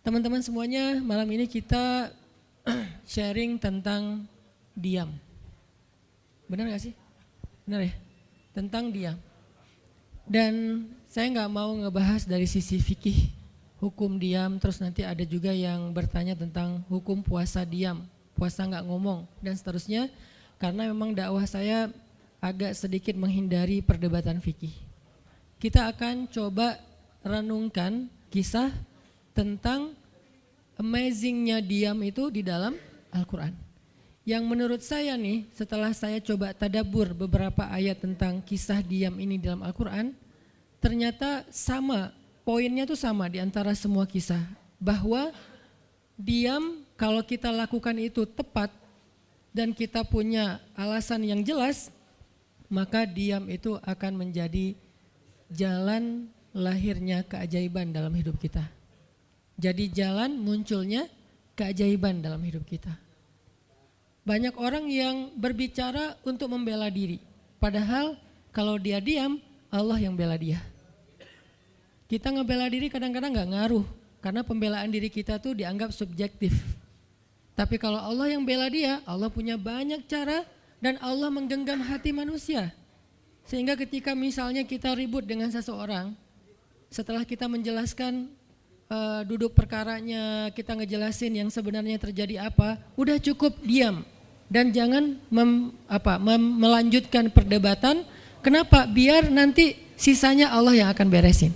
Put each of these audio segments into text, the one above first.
Teman-teman semuanya, malam ini kita sharing tentang diam. Benar gak sih? Benar ya? Tentang diam. Dan saya nggak mau ngebahas dari sisi fikih, hukum diam, terus nanti ada juga yang bertanya tentang hukum puasa diam, puasa nggak ngomong, dan seterusnya. Karena memang dakwah saya agak sedikit menghindari perdebatan fikih. Kita akan coba renungkan kisah tentang amazingnya diam itu di dalam Al-Quran. Yang menurut saya nih, setelah saya coba tadabbur beberapa ayat tentang kisah diam ini dalam Al-Quran, ternyata sama, poinnya tuh sama di antara semua kisah. Bahwa diam kalau kita lakukan itu tepat dan kita punya alasan yang jelas, maka diam itu akan menjadi jalan lahirnya keajaiban dalam hidup kita. Jadi jalan munculnya keajaiban dalam hidup kita. Banyak orang yang berbicara untuk membela diri. Padahal kalau dia diam, Allah yang bela dia. Kita ngebela diri kadang-kadang gak ngaruh. Karena pembelaan diri kita tuh dianggap subjektif. Tapi kalau Allah yang bela dia, Allah punya banyak cara dan Allah menggenggam hati manusia. Sehingga ketika misalnya kita ribut dengan seseorang, setelah kita menjelaskan duduk perkaranya, kita ngejelasin yang sebenarnya terjadi apa, udah cukup diam dan jangan melanjutkan perdebatan. Kenapa? Biar nanti sisanya Allah yang akan beresin.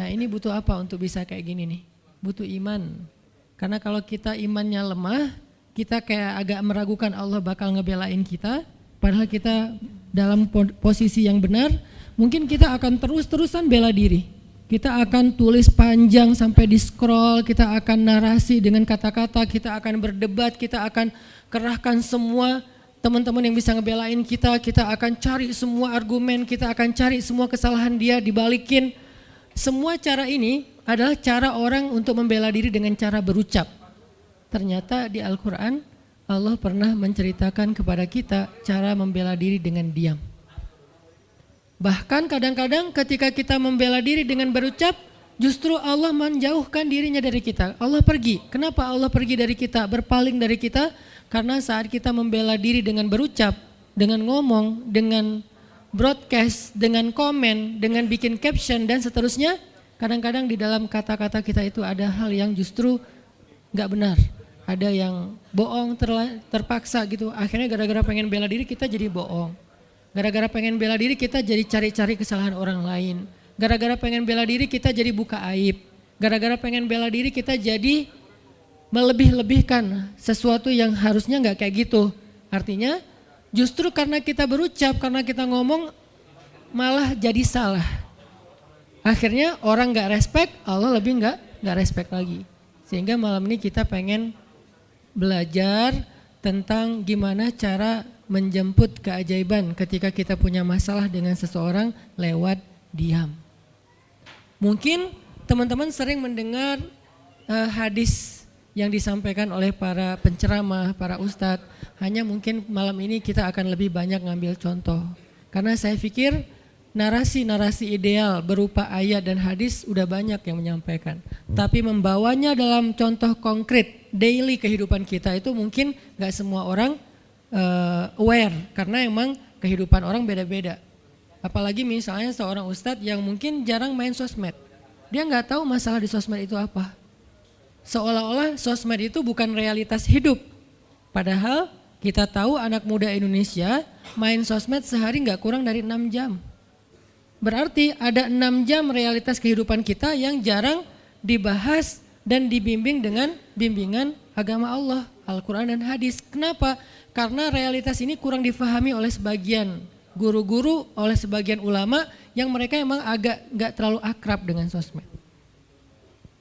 Nah, ini butuh apa untuk bisa kayak gini nih? Butuh iman. Karena kalau kita imannya lemah, kita kayak agak meragukan Allah bakal ngebelain kita, padahal kita dalam posisi yang benar, mungkin kita akan terus-terusan bela diri. Kita akan tulis panjang sampai di scroll, kita akan narasi dengan kata-kata, kita akan berdebat, kita akan kerahkan semua teman-teman yang bisa ngebelain kita akan cari semua argumen, kita akan cari semua kesalahan dia dibalikin. Semua cara ini adalah cara orang untuk membela diri dengan cara berucap. Ternyata di Al-Quran Allah pernah menceritakan kepada kita cara membela diri dengan diam. Bahkan kadang-kadang ketika kita membela diri dengan berucap, justru Allah menjauhkan dirinya dari kita. Allah pergi. Kenapa Allah pergi dari kita, berpaling dari kita? Karena saat kita membela diri dengan berucap, dengan ngomong, dengan broadcast, dengan komen, dengan bikin caption dan seterusnya, kadang-kadang di dalam kata-kata kita itu ada hal yang justru gak benar. Ada yang bohong, terpaksa gitu. Akhirnya gara-gara pengen bela diri kita jadi bohong. Gara-gara pengen bela diri kita jadi cari-cari kesalahan orang lain. Gara-gara pengen bela diri kita jadi buka aib. Gara-gara pengen bela diri kita jadi melebih-lebihkan sesuatu yang harusnya gak kayak gitu. Artinya justru karena kita berucap, karena kita ngomong malah jadi salah. Akhirnya orang gak respect, Allah lebih gak respect lagi. Sehingga malam ini kita pengen belajar tentang gimana cara menjemput keajaiban ketika kita punya masalah dengan seseorang lewat diam. Mungkin teman-teman sering mendengar hadis yang disampaikan oleh para penceramah, para ustadz. Hanya mungkin malam ini kita akan lebih banyak ngambil contoh. Karena saya pikir narasi-narasi ideal berupa ayat dan hadis udah banyak yang menyampaikan. Tapi membawanya dalam contoh konkret daily kehidupan kita itu mungkin gak semua orang aware, karena emang kehidupan orang beda-beda. Apalagi misalnya seorang ustadz yang mungkin jarang main sosmed, dia nggak tahu masalah di sosmed itu apa. Seolah-olah sosmed itu bukan realitas hidup. Padahal kita tahu anak muda Indonesia main sosmed sehari nggak kurang dari 6 jam. Berarti ada 6 jam realitas kehidupan kita yang jarang dibahas dan dibimbing dengan bimbingan agama Allah, Al-Quran dan hadis. Kenapa? Karena realitas ini kurang difahami oleh sebagian guru-guru, oleh sebagian ulama yang mereka emang agak gak terlalu akrab dengan sosmed.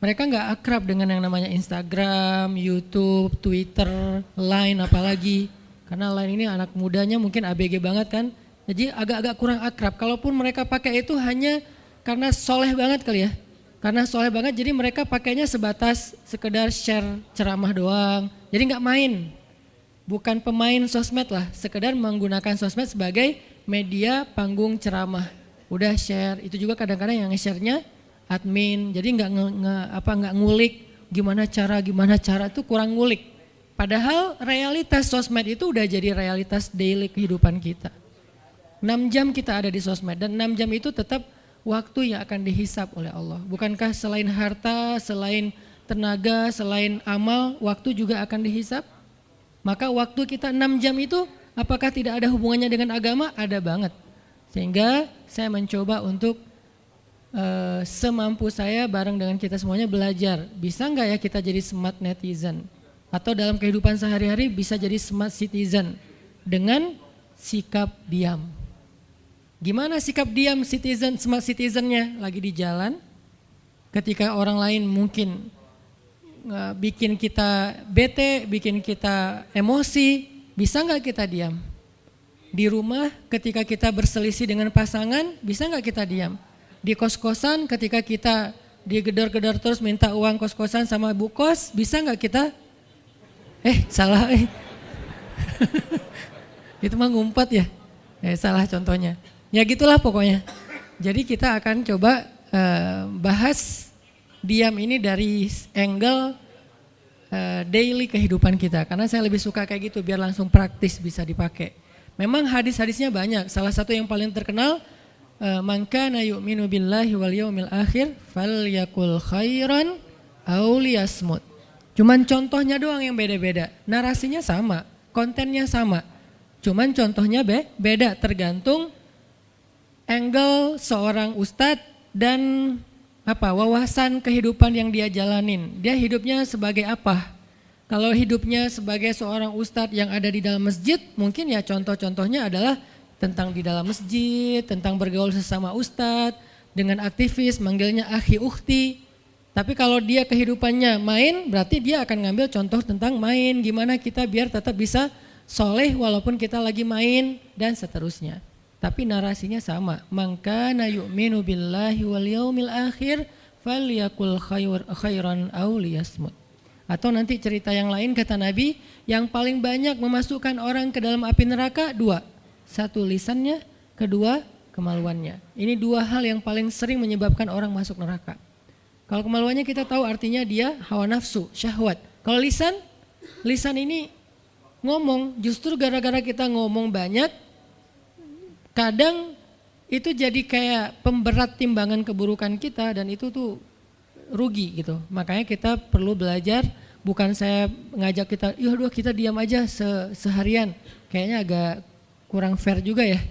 Mereka gak akrab dengan yang namanya Instagram, YouTube, Twitter, Line apalagi. Karena Line ini anak mudanya mungkin ABG banget kan. Jadi agak-agak kurang akrab. Kalaupun mereka pakai itu hanya karena soleh banget kali ya. Karena soleh banget jadi mereka pakainya sebatas sekedar share ceramah doang. Jadi gak main. Bukan pemain sosmed lah, sekedar menggunakan sosmed sebagai media panggung ceramah. Udah share, itu juga kadang-kadang yang nge-share-nya admin. Jadi nggak ngulik gimana cara itu kurang ngulik. Padahal realitas sosmed itu udah jadi realitas daily kehidupan kita. 6 jam kita ada di sosmed dan 6 jam itu tetap waktu yang akan dihisap oleh Allah. Bukankah selain harta, selain tenaga, selain amal, waktu juga akan dihisap? Maka waktu kita 6 jam itu apakah tidak ada hubungannya dengan agama? Ada banget. Sehingga saya mencoba untuk semampu saya bareng dengan kita semuanya belajar. Bisa nggak ya kita jadi smart netizen? Atau dalam kehidupan sehari-hari bisa jadi smart citizen dengan sikap diam. Gimana sikap diam citizen, smart citizennya? Lagi di jalan, ketika orang lain mungkin bikin kita bete, bikin kita emosi, bisa nggak kita diam? Di rumah ketika kita berselisih dengan pasangan, bisa nggak kita diam? Di kos-kosan ketika kita digedor-gedor terus minta uang kos-kosan sama bu kos, bisa nggak kita? Salah. Itu mah ngumpet ya. Salah contohnya. Ya gitulah pokoknya. Jadi kita akan coba bahas diam ini dari angle daily kehidupan kita. Karena saya lebih suka kayak gitu biar langsung praktis bisa dipakai. Memang hadis-hadisnya banyak. Salah satu yang paling terkenal, man kana yu'minu billahi wal yaumil akhir falyakul khairan aw liyasmut. Cuman contohnya doang yang beda-beda. Narasinya sama, kontennya sama. Cuman contohnya beda tergantung angle seorang ustadz dan wawasan kehidupan yang dia jalanin. Dia hidupnya sebagai apa? Kalau hidupnya sebagai seorang ustadz yang ada di dalam masjid, mungkin ya contoh-contohnya adalah tentang di dalam masjid, tentang bergaul sesama ustadz, dengan aktivis manggilnya akhi ukhti. Tapi kalau dia kehidupannya main, berarti dia akan ngambil contoh tentang main, gimana kita biar tetap bisa soleh walaupun kita lagi main dan seterusnya. Tapi narasinya sama, man kana yu'minu billahi wal yaumil akhir falyakul khairan aw liyasmut. Atau nanti cerita yang lain kata Nabi, yang paling banyak memasukkan orang ke dalam api neraka 2. 1 lisannya, 2 kemaluannya. Ini 2 hal yang paling sering menyebabkan orang masuk neraka. Kalau kemaluannya kita tahu artinya dia hawa nafsu, syahwat. Kalau lisan ini ngomong, justru gara-gara kita ngomong banyak, kadang itu jadi kayak pemberat timbangan keburukan kita dan itu tuh rugi gitu. Makanya kita perlu belajar, bukan saya ngajak kita, kita diam aja seharian. Kayaknya agak kurang fair juga ya.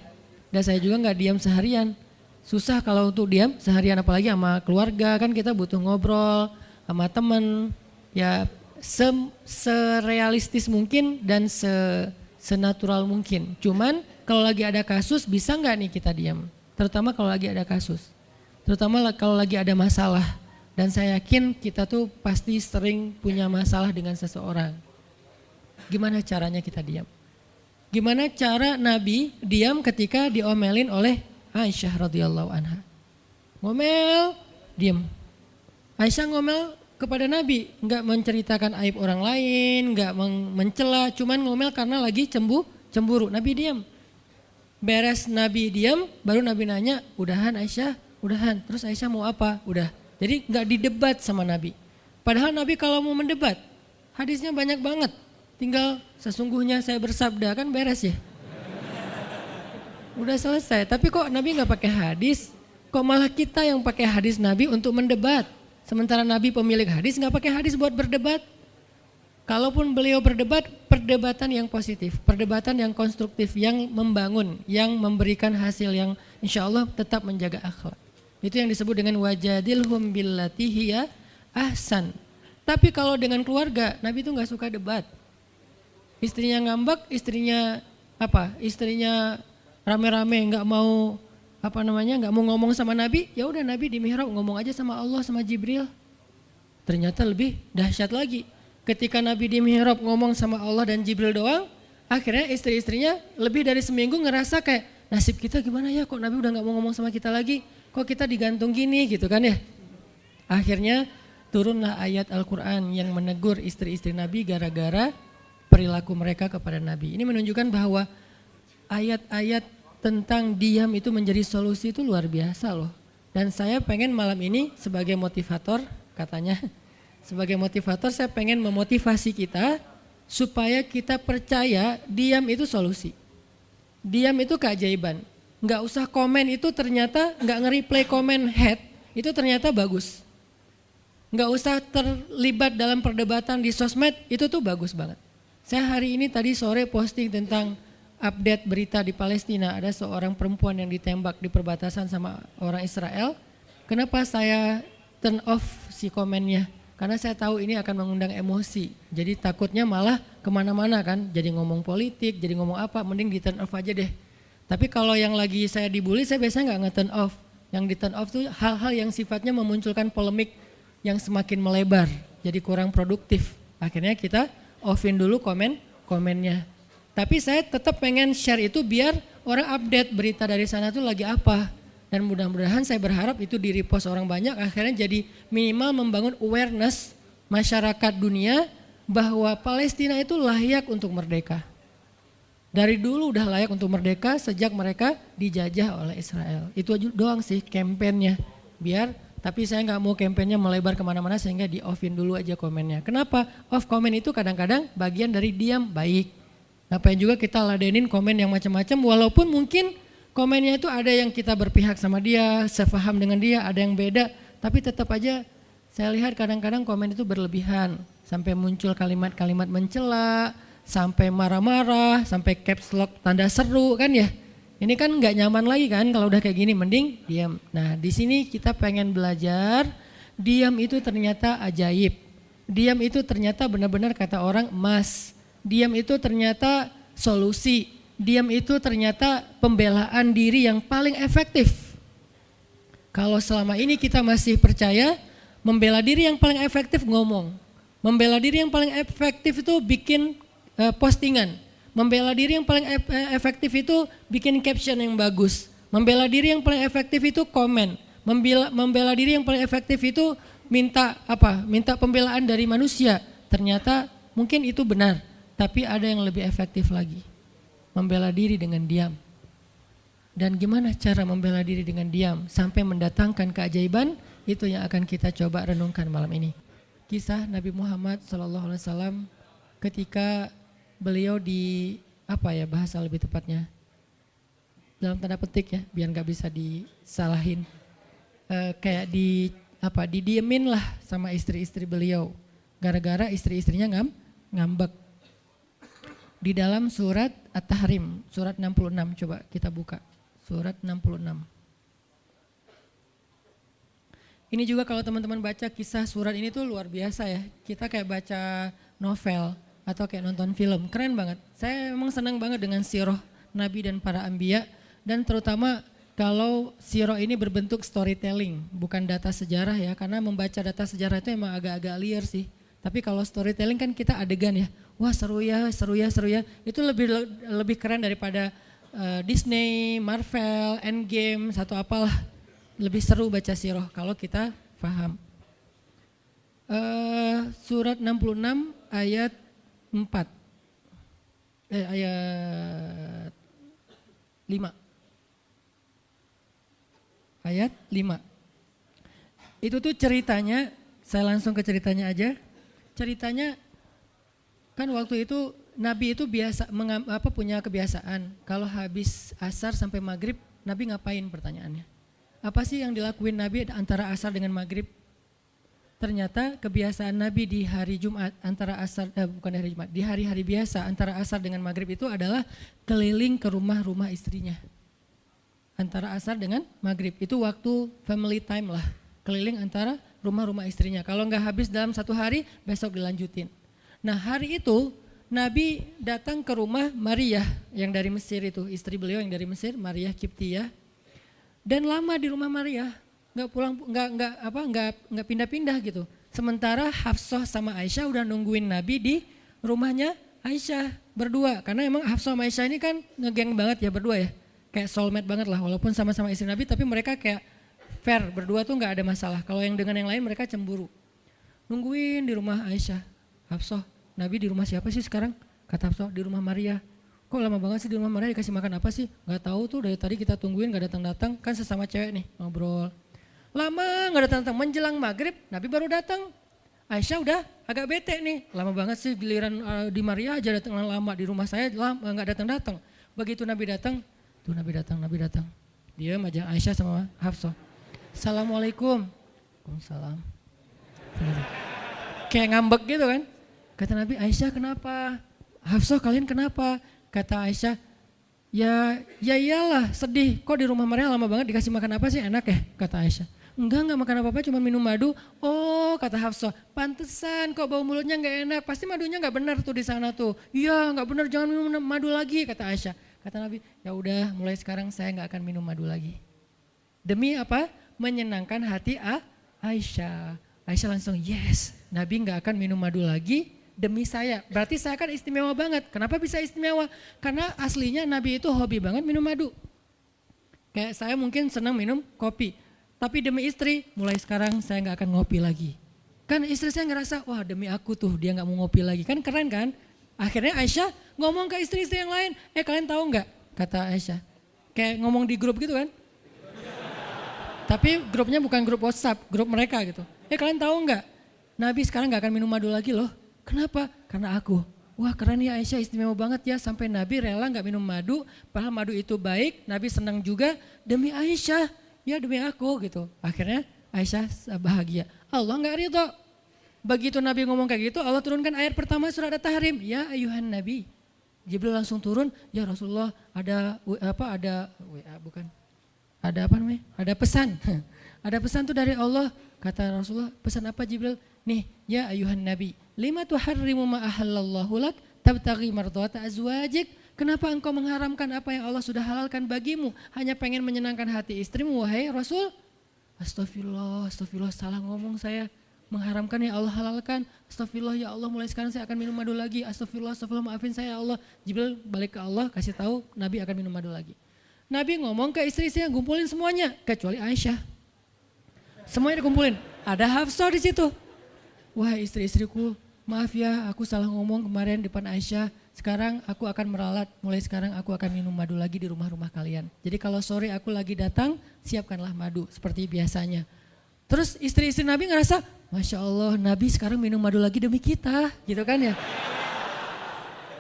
Dan saya juga nggak diam seharian. Susah kalau untuk diam seharian, apalagi sama keluarga, kan kita butuh ngobrol sama teman. Ya serealistis mungkin dan senatural mungkin. Cuman kalau lagi ada kasus bisa nggak nih kita diam? Terutama kalau lagi ada kasus. Terutama kalau lagi ada masalah. Dan saya yakin kita tuh pasti sering punya masalah dengan seseorang. Gimana caranya kita diam? Gimana cara Nabi diam ketika diomelin oleh Aisyah radhiyallahu anha? Ngomel, diam. Aisyah ngomel kepada Nabi, enggak menceritakan aib orang lain, enggak mencela, cuman ngomel karena lagi cemburu. Nabi diam. Beres Nabi diam, baru Nabi nanya, udahan Aisyah? Udahan. Terus Aisyah mau apa? Udah. Jadi enggak didebat sama Nabi. Padahal Nabi kalau mau mendebat, hadisnya banyak banget. Tinggal sesungguhnya saya bersabda, kan beres ya. Udah selesai, tapi kok Nabi nggak pakai hadis? Kok malah kita yang pakai hadis Nabi untuk mendebat? Sementara Nabi pemilik hadis nggak pakai hadis buat berdebat. Kalaupun beliau berdebat, perdebatan yang positif, perdebatan yang konstruktif, yang membangun, yang memberikan hasil yang insya Allah tetap menjaga akhlak. Itu yang disebut dengan wajadilhum billati hiya ahsan. Tapi kalau dengan keluarga, Nabi itu nggak suka debat. Istrinya ngambek, istrinya rame-rame nggak mau nggak mau ngomong sama Nabi, ya udah Nabi di mihrab ngomong aja sama Allah sama Jibril. Ternyata lebih dahsyat lagi, ketika Nabi di mihrab ngomong sama Allah dan Jibril doang, akhirnya istri-istrinya lebih dari seminggu ngerasa kayak nasib kita gimana ya, kok Nabi udah nggak mau ngomong sama kita lagi, kok kita digantung gini gitu kan ya. Akhirnya turunlah ayat Al-Quran yang menegur istri-istri Nabi gara-gara perilaku mereka kepada Nabi. Ini menunjukkan bahwa ayat-ayat tentang diam itu menjadi solusi itu luar biasa loh. Dan saya pengen malam ini sebagai motivator katanya, sebagai motivator saya pengen memotivasi kita supaya kita percaya diam itu solusi. Diam itu keajaiban. Nggak usah komen itu ternyata nggak nge-reply komen head itu ternyata bagus. Nggak usah terlibat dalam perdebatan di sosmed itu tuh bagus banget. Saya hari ini tadi sore posting tentang update berita di Palestina. Ada seorang perempuan yang ditembak di perbatasan sama orang Israel. Kenapa saya turn off si komennya? Karena saya tahu ini akan mengundang emosi. Jadi takutnya malah kemana-mana kan. Jadi ngomong politik, jadi ngomong apa, mending di turn off aja deh. Tapi kalau yang lagi saya dibully, saya biasanya nggak nge-turn off. Yang di turn off tuh hal-hal yang sifatnya memunculkan polemik yang semakin melebar. Jadi kurang produktif. Akhirnya kita offin dulu komennya. Tapi saya tetap pengen share itu biar orang update berita dari sana tuh lagi apa. Dan mudah-mudahan saya berharap itu di-repost orang banyak. Akhirnya jadi minimal membangun awareness masyarakat dunia bahwa Palestina itu layak untuk merdeka. Dari dulu udah layak untuk merdeka sejak mereka dijajah oleh Israel. Itu aja doang sih kampanyenya. Tapi saya nggak mau kampanyenya melebar kemana-mana sehingga di-offin dulu aja komennya. Kenapa? Off komen itu kadang-kadang bagian dari diam baik. Ngapain juga kita ladenin komen yang macam-macam walaupun mungkin komennya itu ada yang kita berpihak sama dia, sepaham dengan dia, ada yang beda. Tapi tetap aja saya lihat kadang-kadang komen itu berlebihan. Sampai muncul kalimat-kalimat mencela, sampai marah-marah, sampai caps lock tanda seru kan ya. Ini kan nggak nyaman lagi kan kalau udah kayak gini, mending diam. Nah di sini kita pengen belajar, diam itu ternyata ajaib. Diam itu ternyata benar-benar kata orang emas. Diam itu ternyata solusi. Diam itu ternyata pembelaan diri yang paling efektif. Kalau selama ini kita masih percaya membela diri yang paling efektif ngomong. Membela diri yang paling efektif itu bikin postingan. Membela diri yang paling efektif itu bikin caption yang bagus. Membela diri yang paling efektif itu komen. Membela diri yang paling efektif itu minta pembelaan dari manusia. Ternyata mungkin itu benar, tapi ada yang lebih efektif lagi. Membela diri dengan diam. Dan gimana cara membela diri dengan diam sampai mendatangkan keajaiban, itu yang akan kita coba renungkan malam ini. Kisah Nabi Muhammad SAW ketika beliau bahasa lebih tepatnya dalam tanda petik ya biar nggak bisa disalahin, kayak didiemin lah sama istri-istri beliau gara-gara istri-istrinya ngambek. Di dalam surat At-Tahrim surat 66, coba kita buka surat 66. Ini juga kalau teman-teman baca kisah surat ini tuh luar biasa ya. Kita kayak baca novel atau kayak nonton film, keren banget. Saya memang senang banget dengan sirah Nabi dan para anbiya, dan terutama kalau sirah ini berbentuk storytelling, bukan data sejarah ya, karena membaca data sejarah itu emang agak-agak liar sih. Tapi kalau storytelling kan kita adegan ya, wah seru ya, itu lebih keren daripada Disney, Marvel, Endgame, satu apalah. Lebih seru baca sirah kalau kita paham. Surat 66 ayat 4. Ayat 5. Ayat 5. Itu tuh ceritanya, saya langsung ke ceritanya aja. Ceritanya kan waktu itu Nabi itu punya kebiasaan kalau habis asar sampai maghrib Nabi ngapain pertanyaannya? Apa sih yang dilakuin Nabi antara asar dengan maghrib? Ternyata kebiasaan Nabi di hari Jumat di hari-hari biasa antara asar dengan maghrib itu adalah keliling ke rumah-rumah istrinya. Antara asar dengan maghrib itu waktu family time lah, keliling antara rumah-rumah istrinya. Kalau nggak habis dalam satu hari, besok dilanjutin. Nah hari itu Nabi datang ke rumah Maria yang dari Mesir itu, istri beliau yang dari Mesir, Maria Kiptiyah. Dan lama di rumah Maria, nggak pindah-pindah gitu. Sementara Hafsah sama Aisyah udah nungguin Nabi di rumahnya Aisyah berdua. Karena emang Hafsah sama Aisyah ini kan ngegeng banget ya berdua ya. Kayak soulmate banget lah, walaupun sama-sama istri Nabi tapi mereka kayak fair, berdua tuh nggak ada masalah. Kalau yang dengan yang lain mereka cemburu. Nungguin di rumah Aisyah. Hafsah, Nabi di rumah siapa sih sekarang? Kata Hafsah, di rumah Maria. kok lama banget sih di rumah Maria, dikasih makan apa sih? Gak tahu tuh, dari tadi kita tungguin gak datang-datang, kan sesama cewek nih ngobrol. Lama gak datang-datang, menjelang maghrib Nabi baru datang. Aisyah udah agak bete nih, lama banget sih giliran di Maria aja datang lama, di rumah saya lama gak datang-datang. Begitu Nabi datang, tuh Nabi datang. Diam aja Aisyah sama Hafsah. Assalamualaikum. Waalaikumsalam. Kayak ngambek gitu kan. Kata Nabi, Aisyah kenapa? Hafsah kalian kenapa? Kata Aisyah, ya iyalah sedih. Kok di rumah Maria lama banget dikasih makan apa sih, enak ya? Kata Aisyah. Enggak makan apa-apa, cuma minum madu. Oh, kata Hafsah, pantesan kok bau mulutnya enggak enak. Pasti madunya enggak benar tuh di sana tuh. Iya, enggak benar, jangan minum madu lagi, kata Aisyah. Kata Nabi, ya udah mulai sekarang saya enggak akan minum madu lagi. Demi apa? Menyenangkan hati Aisyah. Aisyah langsung, yes, Nabi enggak akan minum madu lagi demi saya. Berarti saya kan istimewa banget. Kenapa bisa istimewa? Karena aslinya Nabi itu hobi banget minum madu. Kayak saya mungkin senang minum kopi. Tapi demi istri, mulai sekarang saya nggak akan ngopi lagi. Kan istri saya ngerasa, wah demi aku tuh dia nggak mau ngopi lagi. Kan keren kan? Akhirnya Aisyah ngomong ke istri-istri yang lain, kalian tahu nggak? Kata Aisyah, kayak ngomong di grup gitu kan. Tapi grupnya bukan grup WhatsApp, grup mereka gitu. Kalian tahu nggak? Nabi sekarang nggak akan minum madu lagi loh. Kenapa? Karena aku. Wah keren ya Aisyah, istimewa banget ya. Sampai Nabi rela nggak minum madu, padahal madu itu baik. Nabi senang juga demi Aisyah. Ya demi aku gitu. Akhirnya Aisyah bahagia. Allah nggak ridho. Begitu Nabi ngomong kayak gitu, Allah turunkan ayat pertama surat At-Tahrim. Ya ayuhan Nabi. Jibril langsung turun. Ya Rasulullah ada pesan. Ada pesan tuh dari Allah. Kata Rasulullah, pesan apa Jibril? Nih, ya ayuhan Nabi. Lima tuharrimu ma ahallallahu lak tabtaghi mardhata azwajik. Kenapa engkau mengharamkan apa yang Allah sudah halalkan bagimu? Hanya pengen menyenangkan hati istrimu, wahai Rasul? Astagfirullah, salah ngomong saya. Mengharamkan ya Allah halalkan. Astagfirullah ya Allah, mulai sekarang saya akan minum madu lagi. Astagfirullah, maafin saya ya Allah. Jibril balik ke Allah, kasih tahu Nabi akan minum madu lagi. Nabi ngomong ke istri-istrinya, ngumpulin semuanya, kecuali Aisyah. Semuanya dikumpulin. Ada Hafsah di situ. Wah istri-istriku, maaf ya aku salah ngomong kemarin depan Aisyah. Sekarang aku akan meralat, mulai sekarang aku akan minum madu lagi di rumah-rumah kalian. Jadi kalau sore aku lagi datang, siapkanlah madu seperti biasanya. Terus istri-istri Nabi ngerasa, Masya Allah Nabi sekarang minum madu lagi demi kita, gitu kan ya.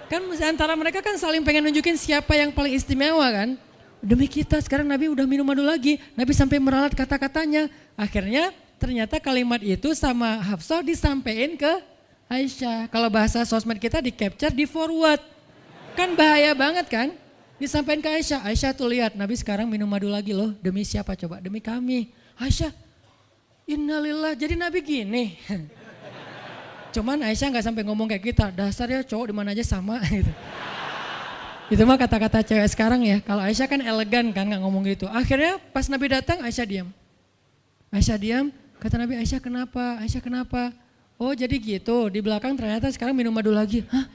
Kan antara mereka kan saling pengen nunjukin siapa yang paling istimewa kan. Demi kita sekarang Nabi udah minum madu lagi, Nabi sampai meralat kata-katanya. Akhirnya ternyata kalimat itu sama Hafsah disampaikan ke Aisyah. Kalau bahasa sosmed kita di capture, di forward. Kan bahaya banget kan? Disampaikan ke Aisyah. Aisyah tuh lihat Nabi sekarang minum madu lagi loh. Demi siapa coba? Demi kami. Aisyah, innalillah jadi Nabi gini. Cuman Aisyah gak sampai ngomong kayak kita. Dasar ya cowok dimana aja sama gitu. Itu mah kata-kata cewek sekarang ya. Kalau Aisyah kan elegan kan gak ngomong gitu. Akhirnya pas Nabi datang Aisyah diam. Aisyah diam. Kata Nabi, Aisyah kenapa? Aisyah kenapa? Oh jadi gitu, di belakang ternyata sekarang minum madu lagi. Hah?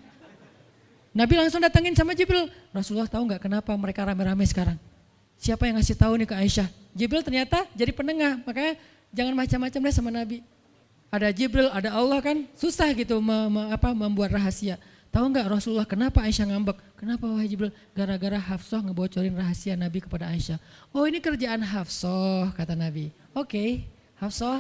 Nabi langsung datangin sama Jibril. Rasulullah tahu nggak kenapa mereka rame-rame sekarang? Siapa yang ngasih tahu nih ke Aisyah? Jibril ternyata jadi penengah, makanya jangan macam-macam deh sama Nabi. Ada Jibril, ada Allah kan, susah gitu membuat rahasia. Tahu nggak Rasulullah kenapa Aisyah ngambek? Kenapa wahai Jibril? Gara-gara Hafsah ngebocorin rahasia Nabi kepada Aisyah. Oh ini kerjaan Hafsah, kata Nabi. Oke, Hafsah.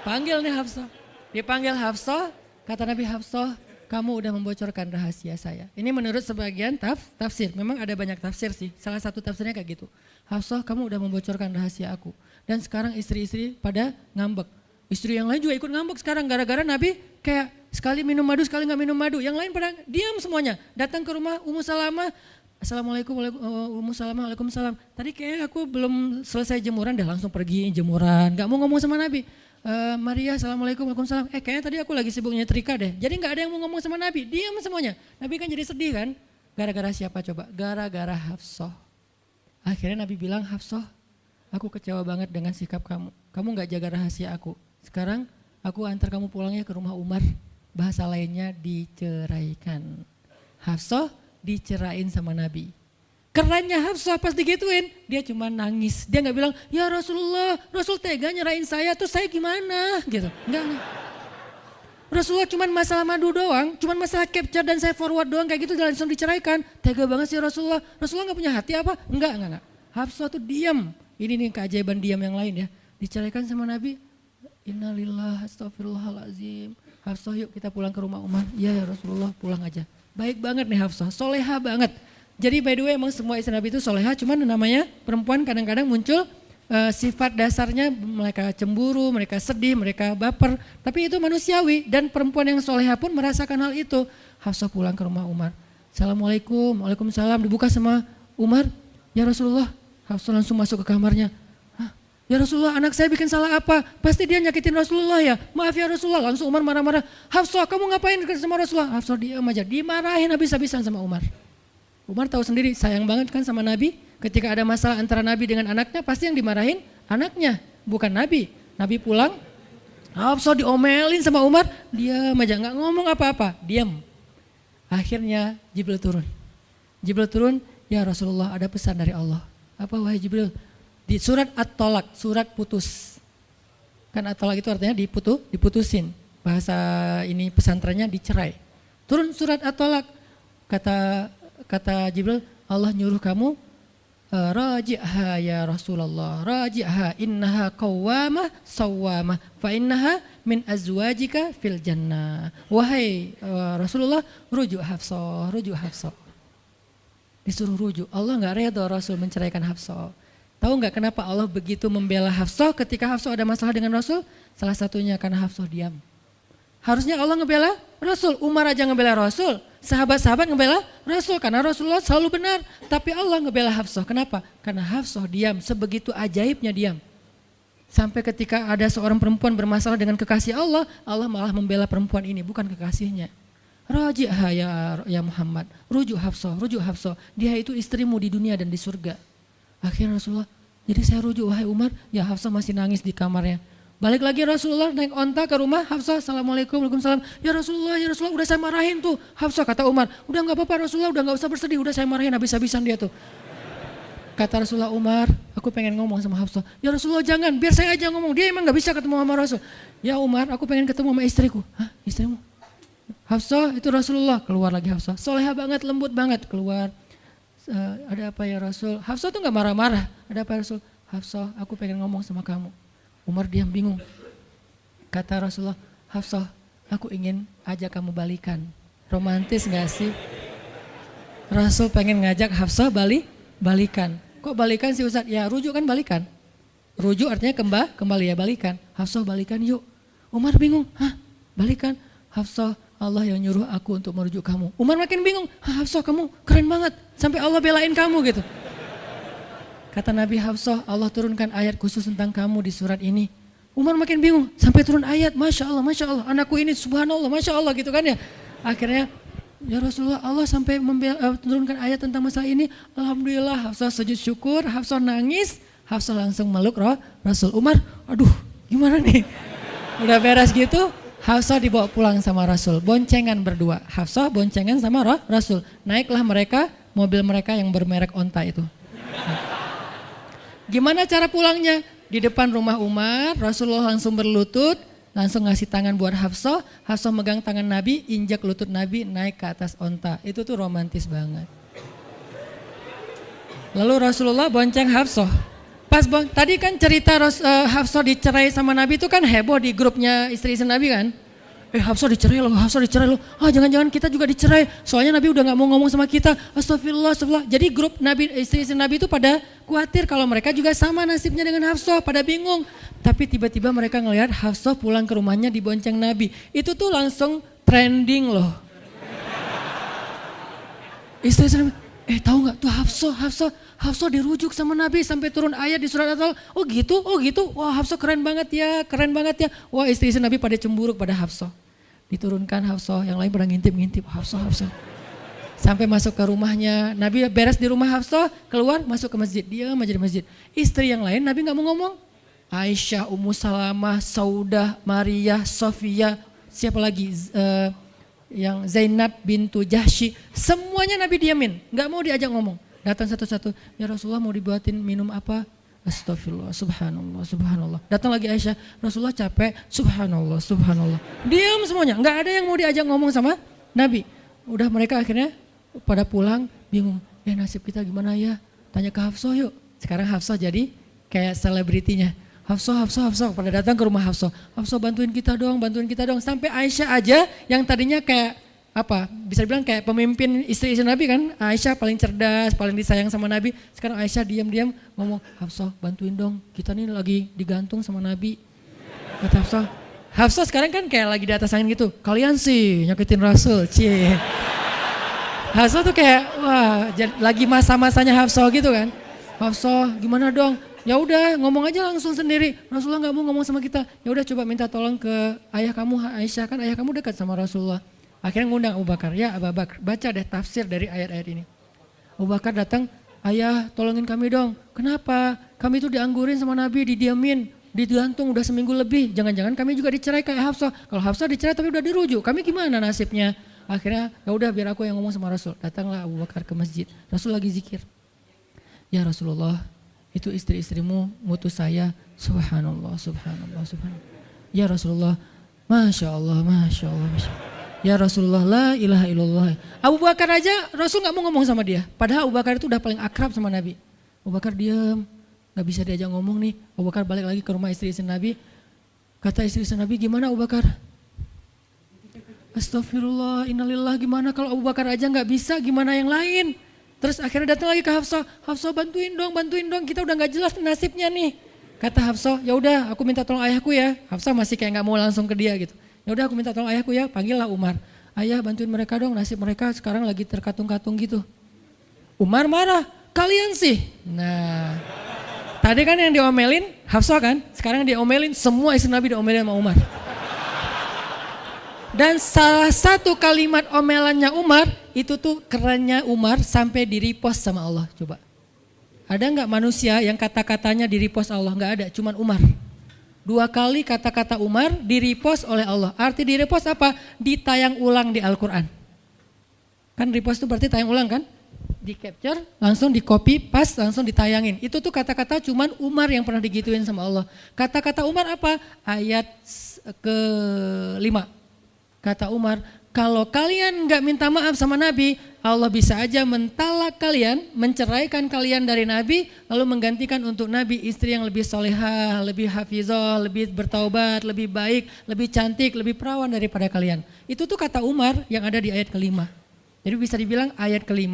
Panggil nih Hafsah. Dipanggil Hafsah, kata Nabi, Hafsah, kamu udah membocorkan rahasia saya. Ini menurut sebagian tafsir. Memang ada banyak tafsir sih. Salah satu tafsirnya kayak gitu. Hafsah, kamu udah membocorkan rahasia aku. Dan sekarang istri-istri pada ngambek. Istri yang lain juga ikut ngambek sekarang gara-gara Nabi kayak sekali minum madu, sekali nggak minum madu. Yang lain pada diam semuanya. Datang ke rumah Ummu Salamah. Assalamualaikum, Ummu Salamah, waalaikumsalam. Tadi kayak aku belum selesai jemuran, deh langsung pergi jemuran. Gak mau ngomong sama Nabi. Maria, assalamualaikum, waalaikumsalam. Kayaknya tadi aku lagi sibuk nyetrika deh. Jadi gak ada yang mau ngomong sama Nabi, diam semuanya. Nabi kan jadi sedih kan. Gara-gara siapa coba? Gara-gara Hafsah. Akhirnya Nabi bilang, Hafsah, aku kecewa banget dengan sikap kamu. Kamu gak jaga rahasia aku. Sekarang aku antar kamu pulangnya ke rumah Umar. Bahasa lainnya diceraikan. Hafsah dicerain sama Nabi. Kerennya Hafsah pas digituin, dia cuma nangis. Dia gak bilang, ya Rasulullah, Rasul tega nyerahin saya, terus saya gimana? Gitu. Enggak. Rasulullah cuma masalah madu doang, cuma masalah capture dan saya forward doang kayak gitu langsung diceraikan. Tega banget sih Rasulullah. Rasulullah gak punya hati apa? Enggak. Hafsah tuh diam. Ini nih keajaiban diam yang lain ya. Diceraikan sama Nabi. Innalillah astagfirullahaladzim. Hafsah yuk kita pulang ke rumah Umar. Iya ya Rasulullah pulang aja. Baik banget nih Hafsah, soleha banget. Jadi by the way emang semua istri Nabi itu soleha, cuman namanya perempuan kadang-kadang muncul sifat dasarnya mereka cemburu, mereka sedih, mereka baper. Tapi itu manusiawi dan perempuan yang soleha pun merasakan hal itu. Hafsah pulang ke rumah Umar. Assalamualaikum, waalaikumsalam, dibuka sama Umar. Ya Rasulullah, Hafsah langsung masuk ke kamarnya. Ya Rasulullah, anak saya bikin salah apa? Pasti dia nyakitin Rasulullah ya. Maaf ya Rasulullah. Langsung Umar marah-marah. Hafsah, kamu ngapain sama Rasulullah? Hafsah diam aja. Dimarahin habis-habisan sama Umar. Umar tahu sendiri, sayang banget kan sama Nabi. Ketika ada masalah antara Nabi dengan anaknya, pasti yang dimarahin anaknya, bukan Nabi. Nabi pulang, Hafsah diomelin sama Umar. Diam aja, nggak ngomong apa-apa. Diam. Akhirnya Jibril turun. Jibril turun, ya Rasulullah ada pesan dari Allah. Apa wahai Jibril? Di surat At-Tolak, surat putus. Kan At-Tolak itu artinya diputusin. Bahasa ini pesantrennya dicerai. Turun surat At-Tolak. Kata Jibril, Allah nyuruh kamu raji'ha ya Rasulullah. Raji'ha innaha qawwamah sawwamah fa innaha min azwajika fil jannah. Wahai Rasulullah, rujuk Hafsah, rujuk Hafsah. Disuruh rujuk. Allah enggak redha Rasul menceraikan Hafsah. Tahu nggak kenapa Allah begitu membela Hafsah ketika Hafsah ada masalah dengan Rasul? Salah satunya karena Hafsah diam. Harusnya Allah ngebela Rasul, Umar aja ngebela Rasul, sahabat-sahabat ngebela Rasul karena Rasulullah selalu benar. Tapi Allah ngebela Hafsah, kenapa? Karena Hafsah diam, sebegitu ajaibnya diam. Sampai ketika ada seorang perempuan bermasalah dengan kekasih Allah, Allah malah membela perempuan ini, bukan kekasihnya. Raji'ha ya Muhammad, rujuk Hafsah, dia itu istrimu di dunia dan di surga. Akhirnya Rasulullah, jadi saya rujuk wahai Umar, ya Hafsah masih nangis di kamarnya. Balik lagi Rasulullah naik onta ke rumah Hafsah, Assalamualaikum, waalaikumsalam. Ya Rasulullah, udah saya marahin tuh. Hafsah kata Umar, udah gak apa-apa Rasulullah, udah gak usah bersedih, udah saya marahin habis-habisan dia tuh. Kata Rasulullah, Umar, aku pengen ngomong sama Hafsah. Ya Rasulullah jangan, biar saya aja ngomong, dia emang gak bisa ketemu sama Rasul. Ya Umar, aku pengen ketemu sama istriku. Hah, istrimu? Hafsah, itu Rasulullah. Keluar lagi Hafsah, soleha banget, lembut banget, keluar. Ada apa ya Rasul? Hafsah tuh gak marah-marah. Ada apa ya Rasul? Hafsah, aku pengen ngomong sama kamu. Umar diam bingung. Kata Rasulullah, Hafsah, aku ingin ajak kamu balikan. Romantis gak sih? Rasul pengen ngajak Hafsah balikan. Kok balikan sih Ustaz? Ya rujuk kan balikan. Rujuk artinya kembali ya balikan. Hafsah balikan yuk. Umar bingung, hah balikan? Hafsah, Allah yang nyuruh aku untuk merujuk kamu. Umar makin bingung, Hafsah kamu keren banget, sampai Allah belain kamu gitu. Kata Nabi, Hafsah, Allah turunkan ayat khusus tentang kamu di surat ini. Umar makin bingung, sampai turun ayat, Masya Allah, anakku ini subhanallah, Masya Allah gitu kan ya. Akhirnya, ya Rasulullah, Allah sampai turunkan ayat tentang masalah ini. Alhamdulillah, Hafsah sujud syukur, Hafsah nangis, Hafsah langsung meluk Rasul. Umar, aduh gimana nih, udah beres gitu. Hafsah dibawa pulang sama Rasul, boncengan berdua. Hafsah boncengan sama Rasul. Naiklah mereka, mobil mereka yang bermerek onta itu. Gimana cara pulangnya? Di depan rumah Umar, Rasulullah langsung berlutut, langsung ngasih tangan buat Hafsah. Hafsah megang tangan Nabi, injak lutut Nabi, naik ke atas onta. Itu tuh romantis banget. Lalu Rasulullah bonceng Hafsah. Tadi kan cerita Hafsah dicerai sama Nabi itu kan heboh di grupnya istri-istri Nabi kan. Hafsah dicerai loh. Jangan-jangan kita juga dicerai. Soalnya Nabi udah gak mau ngomong sama kita. Astagfirullah. Jadi grup Nabi, istri-istri Nabi itu pada khawatir kalau mereka juga sama nasibnya dengan Hafsah. Pada bingung. Tapi tiba-tiba mereka ngelihat Hafsah pulang ke rumahnya dibonceng Nabi. Itu tuh langsung trending loh. Istri-istri Nabi, tahu nggak tuh Hafsah dirujuk sama Nabi sampai turun ayat di surat At-Talaq. Oh gitu. Wah Hafsah keren banget ya. Wah istri-istri Nabi pada cemburu pada Hafsah. Diturunkan Hafsah, yang lain pada ngintip Hafsah. Sampai masuk ke rumahnya, Nabi beres di rumah Hafsah, keluar masuk ke masjid, dia aja di masjid. Istri yang lain Nabi nggak mau ngomong. Aisyah, Ummu Salamah, Saudah, Maria, Sofia, siapa lagi? Yang Zainab bintu Jahsy, semuanya Nabi diamin, nggak mau diajak ngomong. Datang satu-satu, ya Rasulullah mau dibuatin minum apa? Astagfirullah, subhanallah, subhanallah. Datang lagi Aisyah, Rasulullah capek, subhanallah, subhanallah. Diam semuanya, nggak ada yang mau diajak ngomong sama Nabi. Udah mereka akhirnya pada pulang bingung, nasib kita gimana ya? Tanya ke Hafsah yuk. Sekarang Hafsah jadi kayak selebritinya. Hafsah, pada datang ke rumah Hafsah. Hafsah bantuin kita dong. Sampai Aisyah aja yang tadinya kayak bisa dibilang kayak pemimpin istri-istri Nabi kan. Aisyah paling cerdas, paling disayang sama Nabi. Sekarang Aisyah diam-diam ngomong, Hafsah bantuin dong, kita nih lagi digantung sama Nabi. Kata Hafsah sekarang kan kayak lagi di atas angin gitu. Kalian sih nyakitin Rasul, cie. Hafsah tuh kayak wah lagi masa-masanya Hafsah gitu kan. Hafsah gimana dong? Ya udah ngomong aja langsung sendiri. Rasulullah nggak mau ngomong sama kita. Ya udah coba minta tolong ke ayah kamu Aisyah, kan ayah kamu dekat sama Rasulullah. Akhirnya ngundang Abu Bakar. Ya Abu Bakar, baca deh tafsir dari ayat-ayat ini. Abu Bakar datang, ayah tolongin kami dong. Kenapa? Kami tuh dianggurin sama Nabi, didiamin, digantung udah seminggu lebih. Jangan-jangan kami juga dicerai kayak Hafsah. Kalau Hafsah dicerai tapi udah dirujuk, kami gimana nasibnya? Akhirnya ya udah biar aku yang ngomong sama Rasul. Datanglah Abu Bakar ke masjid. Rasul lagi zikir. Ya Rasulullah, itu istri-istrimu ngutus saya. Subhanallah, subhanallah, subhanallah. Ya Rasulullah, Masya Allah, Masya Allah, Masya Allah. Ya Rasulullah, la ilaha illallah. Abu Bakar aja Rasul gak mau ngomong sama dia. Padahal Abu Bakar itu udah paling akrab sama Nabi. Abu Bakar diam, gak bisa diajak ngomong nih. Abu Bakar balik lagi ke rumah istri-istri Nabi. Kata istri-istri Nabi, gimana Abu Bakar? Astagfirullah, innalillah, gimana kalau Abu Bakar aja gak bisa, gimana yang lain? Terus akhirnya datang lagi ke Hafsah, Hafsah bantuin dong, kita udah gak jelas nasibnya nih. Kata Hafsah, ya udah aku minta tolong ayahku ya. Hafsah masih kayak gak mau langsung ke dia gitu. Ya udah aku minta tolong ayahku ya, panggillah Umar. Ayah bantuin mereka dong, nasib mereka sekarang lagi terkatung-katung gitu. Umar marah, kalian sih. Nah, tadi kan yang diomelin Hafsah kan, sekarang diomelin semua istri Nabi diomelin sama Umar. Dan salah satu kalimat omelannya Umar, itu tuh kerennya Umar sampai di-repost sama Allah. Coba. Ada gak manusia yang kata-katanya di-repost Allah? Gak ada, cuman Umar. 2 kali kata-kata Umar di-repost oleh Allah. Arti di-repost apa? Ditayang ulang di Al-Quran. Kan repost itu berarti tayang ulang kan? Di-capture, langsung di-copy, paste, langsung ditayangin. Itu tuh kata-kata cuman Umar yang pernah digituin sama Allah. Kata-kata Umar apa? Ayat ke-5. Kata Umar, kalau kalian gak minta maaf sama Nabi, Allah bisa aja mentalak kalian, menceraikan kalian dari Nabi, lalu menggantikan untuk Nabi istri yang lebih solehah, lebih hafizah, lebih bertaubat, lebih baik, lebih cantik, lebih perawan daripada kalian. Itu tuh kata Umar yang ada di ayat ke-5. Jadi bisa dibilang ayat ke-5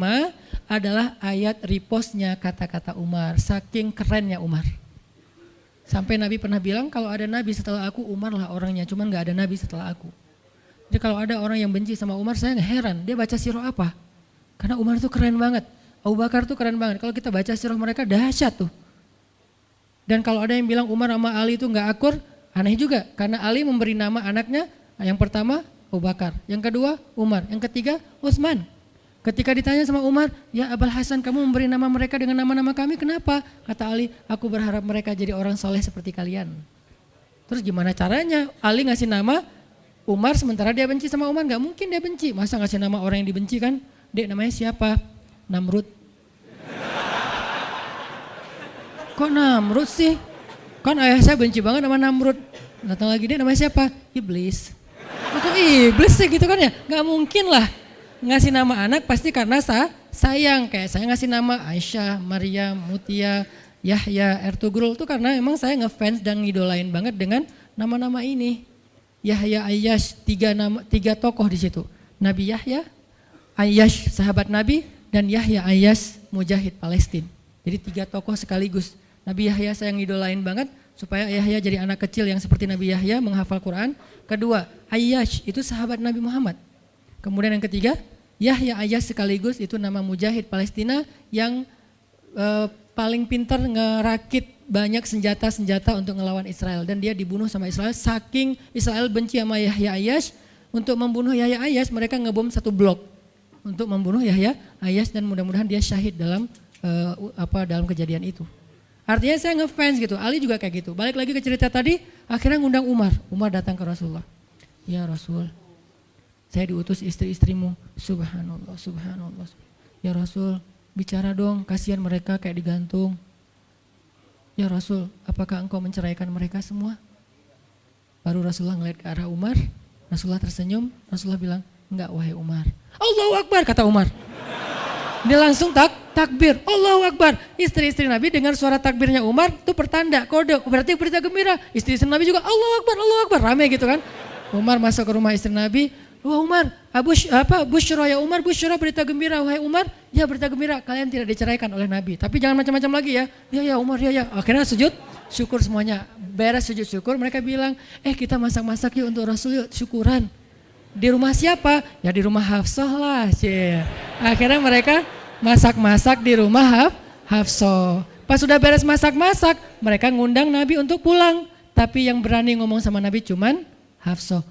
adalah ayat repostnya kata-kata Umar, saking kerennya Umar. Sampai Nabi pernah bilang kalau ada Nabi setelah aku, Umar lah orangnya, cuman gak ada Nabi setelah aku. Jadi kalau ada orang yang benci sama Umar, saya heran, dia baca sirah apa? Karena Umar tuh keren banget, Abu Bakar tuh keren banget. Kalau kita baca sirah mereka dahsyat tuh. Dan kalau ada yang bilang Umar sama Ali itu gak akur, aneh juga. Karena Ali memberi nama anaknya, yang pertama Abu Bakar, yang kedua Umar, yang ketiga Utsman. Ketika ditanya sama Umar, ya Abul Hasan kamu memberi nama mereka dengan nama-nama kami, kenapa? Kata Ali, aku berharap mereka jadi orang soleh seperti kalian. Terus gimana caranya? Ali ngasih nama Umar sementara dia benci sama Umar, gak mungkin dia benci. Masa ngasih nama orang yang dibenci kan? Dek namanya siapa? Namrud. Kok Namrud sih? Kan ayah saya benci banget sama Namrud. Datang lagi, dek namanya siapa? Iblis. Kok iblis sih gitu kan ya? Gak mungkin lah. Ngasih nama anak pasti karena sayang. Kayak saya ngasih nama Aisyah, Maryam, Mutia, Yahya, Ertugrul. Itu karena emang saya ngefans dan ngidolain banget dengan nama-nama ini. Yahya, Ayyash, 3 tokoh di situ. Nabi Yahya, Ayyash sahabat Nabi, dan Yahya Ayyash mujahid Palestina. Jadi 3 tokoh sekaligus. Nabi Yahya saya ngidolain banget supaya Yahya jadi anak kecil yang seperti Nabi Yahya menghafal Quran. Kedua, Ayyash itu sahabat Nabi Muhammad. Kemudian yang ketiga, Yahya Ayyash sekaligus itu nama mujahid Palestina yang paling pintar ngerakit banyak senjata-senjata untuk ngelawan Israel. Dan dia dibunuh sama Israel, saking Israel benci sama Yahya Ayyash. Untuk membunuh Yahya Ayyash mereka ngebom 1 blok untuk membunuh Yahya Ayyash, dan mudah-mudahan dia syahid dalam dalam kejadian itu. Artinya saya ngefans gitu. Ali juga kayak gitu. Balik lagi ke cerita tadi, akhirnya ngundang Umar. Umar datang ke Rasulullah. Ya Rasul, saya diutus istri-istrimu. Subhanallah, subhanallah. Ya Rasul, bicara dong, kasihan mereka kayak digantung. ya Rasul, apakah engkau menceraikan mereka semua? Baru Rasulullah ngeliat ke arah Umar, Rasulullah tersenyum, Rasulullah bilang, enggak wahai Umar. Allahu Akbar, kata Umar. Dia langsung takbir, Allahu Akbar. Istri-istri Nabi dengar suara takbirnya Umar, itu pertanda, kode, berarti berita gembira. Istri-istri Nabi juga Allahu Akbar, rame gitu kan. Umar masuk ke rumah istri Nabi, wah Umar, Busyra ya Umar, Busyra berita gembira, wahai Umar, ya berita gembira, kalian tidak diceraikan oleh Nabi. Tapi jangan macam-macam lagi ya. Ya Umar, ya. Akhirnya sujud syukur semuanya. Beres sujud syukur, mereka bilang, kita masak-masak yuk untuk Rasul yuk, syukuran. Di rumah siapa? Ya di rumah Hafsah lah. Akhirnya mereka masak-masak di rumah Hafsah. Pas sudah beres masak-masak, mereka ngundang Nabi untuk pulang. Tapi yang berani ngomong sama Nabi cuman Hafsah,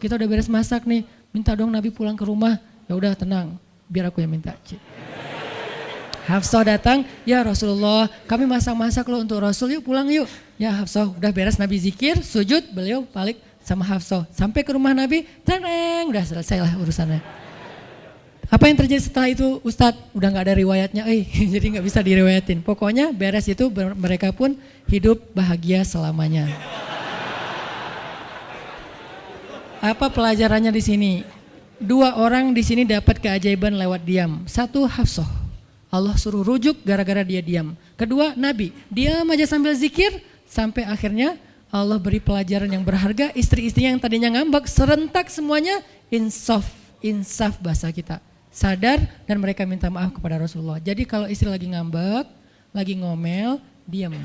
kita udah beres masak nih, minta dong Nabi pulang ke rumah. Ya udah tenang, biar aku yang minta. Hafsah datang, ya Rasulullah, kami masak-masak loh untuk Rasul, yuk pulang yuk. Ya Hafsah, udah beres Nabi zikir, sujud, beliau balik sama Hafsah. Sampai ke rumah Nabi, tenang, udah selesai lah urusannya. Apa yang terjadi setelah itu Ustadz? Udah gak ada riwayatnya, jadi gak bisa diriwayatin. Pokoknya beres itu mereka pun hidup bahagia selamanya. Apa pelajarannya di sini? 2 orang di sini dapat keajaiban lewat diam. 1 Hafsah, Allah suruh rujuk gara-gara dia diam. 2 Nabi, diam aja sambil zikir sampai akhirnya Allah beri pelajaran yang berharga. Istri-istri yang tadinya ngambek serentak semuanya insaf bahasa kita. Sadar dan mereka minta maaf kepada Rasulullah. Jadi kalau istri lagi ngambek, lagi ngomel, diam.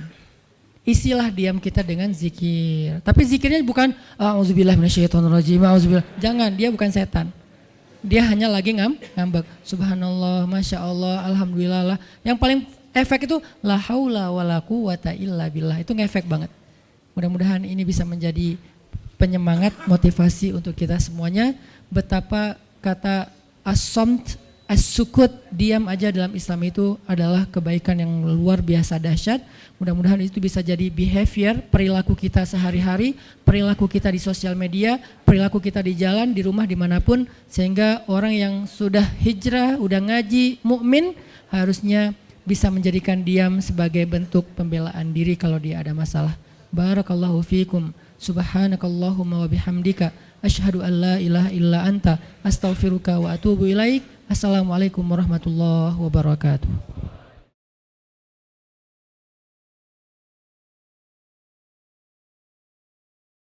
Isilah diam kita dengan zikir. Tapi zikirnya bukan auzubillah minasyaitonirrajim, auzubillah. Jangan, dia bukan setan. Dia hanya lagi ngambek. Subhanallah, Masya Allah, Alhamdulillah. Yang paling efek itu la haula wala quwata illa billah. Itu ngefek banget. Mudah-mudahan ini bisa menjadi penyemangat, motivasi untuk kita semuanya. Betapa kata as-samt, as-sukut, diam aja dalam Islam itu adalah kebaikan yang luar biasa dahsyat. Mudah-mudahan itu bisa jadi behavior, perilaku kita sehari-hari, perilaku kita di sosial media, perilaku kita di jalan, di rumah, dimanapun. Sehingga orang yang sudah hijrah, udah ngaji, mukmin harusnya bisa menjadikan diam sebagai bentuk pembelaan diri kalau dia ada masalah. Barakallahu fiikum, subhanakallahumma wa bihamdika, asyhadu an la ilaha illa anta, astaghfiruka wa atubu ilaik. Assalamualaikum warahmatullahi wabarakatuh.